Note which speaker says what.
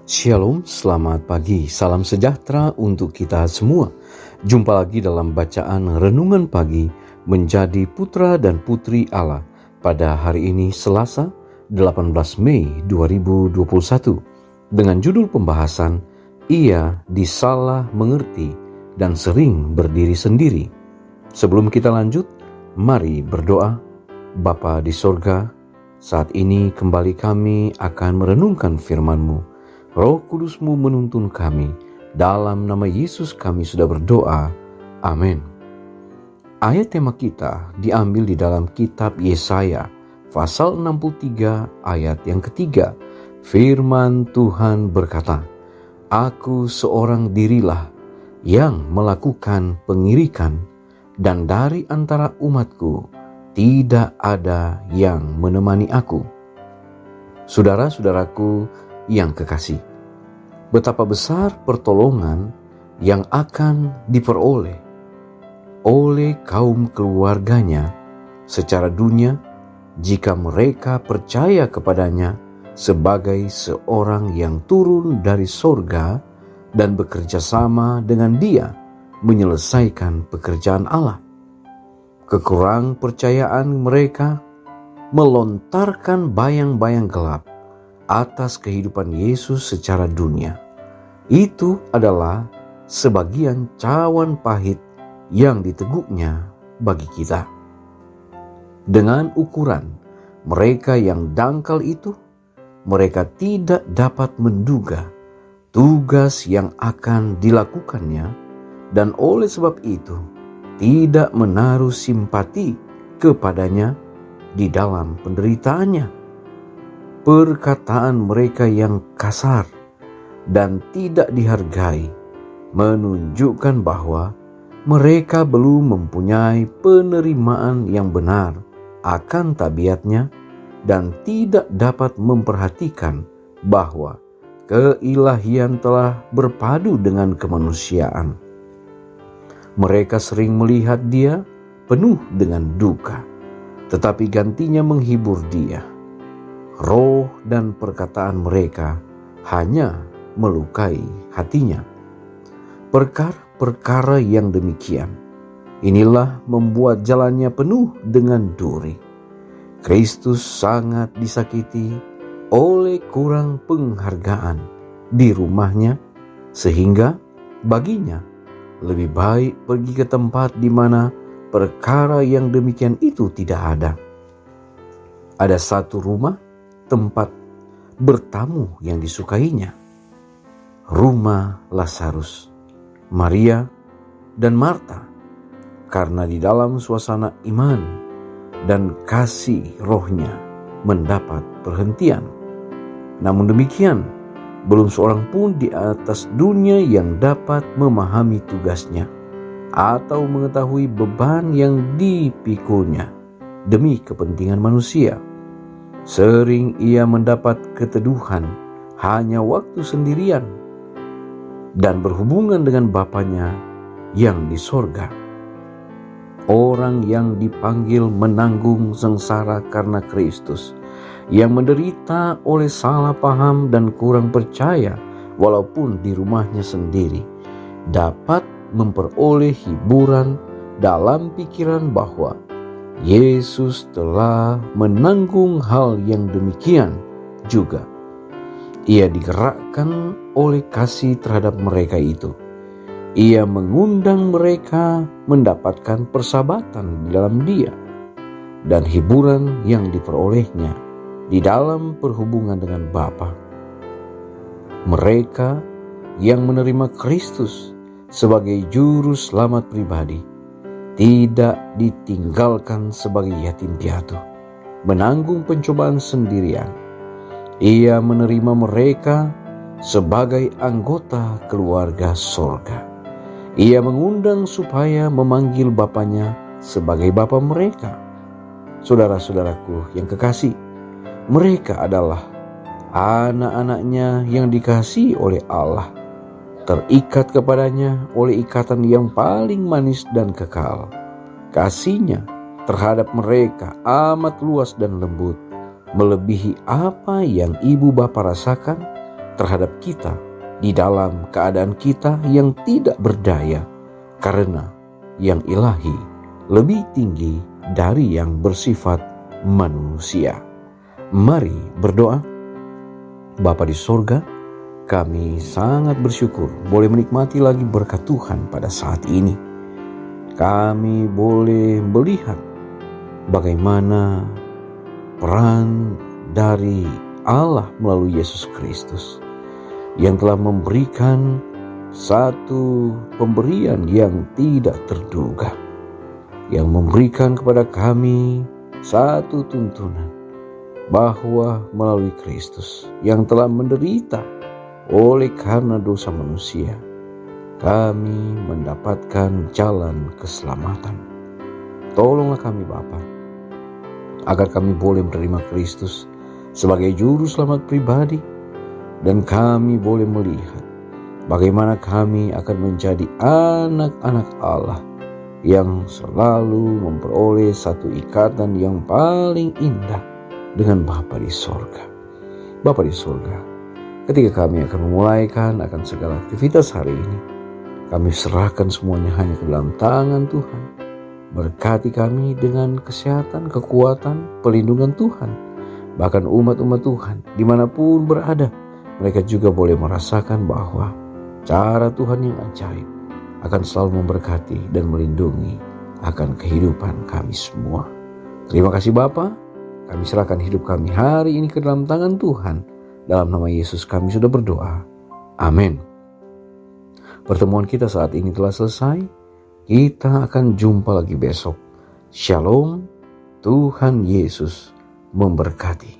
Speaker 1: Shalom, selamat pagi, salam sejahtera untuk kita semua. Jumpa lagi dalam bacaan Renungan Pagi Menjadi Putra dan Putri Allah pada hari ini Selasa 18 Mei 2021 dengan judul pembahasan Ia disalah mengerti dan sering berdiri sendiri. Sebelum kita lanjut, mari berdoa. Bapa di sorga, saat ini kembali kami akan merenungkan firman-Mu. Roh Kudus-Mu menuntun kami. Dalam nama Yesus kami sudah berdoa. Amin. Ayat tema kita diambil di dalam kitab Yesaya pasal 63 ayat yang ketiga. Firman Tuhan berkata, Aku seorang dirilah yang melakukan pengirikan, dan dari antara umatku tidak ada yang menemani aku. Saudara-saudaraku yang kekasih, betapa besar pertolongan yang akan diperoleh oleh kaum keluarganya secara dunia jika mereka percaya kepadanya sebagai seorang yang turun dari sorga dan bekerja sama dengan Dia menyelesaikan pekerjaan Allah. Kekurang percayaan mereka melontarkan bayang-bayang gelap atas kehidupan Yesus secara dunia. Itu adalah sebagian cawan pahit yang diteguknya bagi kita. Dengan ukuran mereka yang dangkal itu, mereka tidak dapat menduga tugas yang akan dilakukannya, dan oleh sebab itu tidak menaruh simpati kepadanya di dalam penderitaannya. Perkataan mereka yang kasar dan tidak dihargai menunjukkan bahwa mereka belum mempunyai penerimaan yang benar akan tabiatnya dan tidak dapat memperhatikan bahwa keilahian telah berpadu dengan kemanusiaan. Mereka sering melihat Dia penuh dengan duka, tetapi gantinya menghibur Dia. Roh dan perkataan mereka hanya melukai hatinya. Perkara-perkara yang demikian, inilah membuat jalannya penuh dengan duri. Kristus sangat disakiti oleh kurang penghargaan di rumahnya, sehingga baginya lebih baik pergi ke tempat di mana perkara yang demikian itu tidak ada. Ada satu rumah tempat bertamu yang disukainya, rumah Lazarus, Maria, dan Marta, karena di dalam suasana iman dan kasih rohnya mendapat perhentian. Namun demikian, belum seorang pun di atas dunia yang dapat memahami tugasnya atau mengetahui beban yang dipikulnya demi kepentingan manusia. Sering ia mendapat keteduhan hanya waktu sendirian dan berhubungan dengan Bapanya yang di sorga. Orang yang dipanggil menanggung sengsara karena Kristus, yang menderita oleh salah paham dan kurang percaya walaupun di rumahnya sendiri, dapat memperoleh hiburan dalam pikiran bahwa Yesus telah menanggung hal yang demikian juga. Ia digerakkan oleh kasih terhadap mereka itu. Ia mengundang mereka mendapatkan persahabatan di dalam Dia dan hiburan yang diperolehnya di dalam perhubungan dengan Bapa. Mereka yang menerima Kristus sebagai juru selamat pribadi tidak ditinggalkan sebagai yatim piatu, menanggung pencobaan sendirian. Ia menerima mereka sebagai anggota keluarga sorga. Ia mengundang supaya memanggil Bapanya sebagai Bapa mereka. Saudara-saudaraku yang kekasih, mereka adalah anak-anaknya yang dikasihi oleh Allah, terikat kepadanya oleh ikatan yang paling manis dan kekal. Kasih-Nya terhadap mereka amat luas dan lembut, melebihi apa yang ibu bapa rasakan terhadap kita di dalam keadaan kita yang tidak berdaya, karena yang ilahi lebih tinggi dari yang bersifat manusia. Mari berdoa. Bapa di sorga, kami sangat bersyukur boleh menikmati lagi berkat Tuhan pada saat ini. Kami boleh melihat bagaimana peran dari Allah melalui Yesus Kristus yang telah memberikan satu pemberian yang tidak terduga, yang memberikan kepada kami satu tuntunan bahwa melalui Kristus yang telah menderita oleh karena dosa manusia, kami mendapatkan jalan keselamatan. Tolonglah kami Bapa, agar kami boleh menerima Kristus sebagai juru selamat pribadi, dan kami boleh melihat bagaimana kami akan menjadi anak-anak Allah yang selalu memperoleh satu ikatan yang paling indah dengan Bapa di sorga. Bapa di sorga, ketika kami akan memulaikan akan segala aktivitas hari ini, kami serahkan semuanya hanya ke dalam tangan Tuhan. Berkati kami dengan kesehatan, kekuatan, pelindungan Tuhan. Bahkan umat-umat Tuhan dimanapun berada, mereka juga boleh merasakan bahwa cara Tuhan yang ajaib akan selalu memberkati dan melindungi akan kehidupan kami semua. Terima kasih Bapa, kami serahkan hidup kami hari ini ke dalam tangan Tuhan. Dalam nama Yesus kami sudah berdoa. Amin. Pertemuan kita saat ini telah selesai. Kita akan jumpa lagi besok. Shalom, Tuhan Yesus memberkati.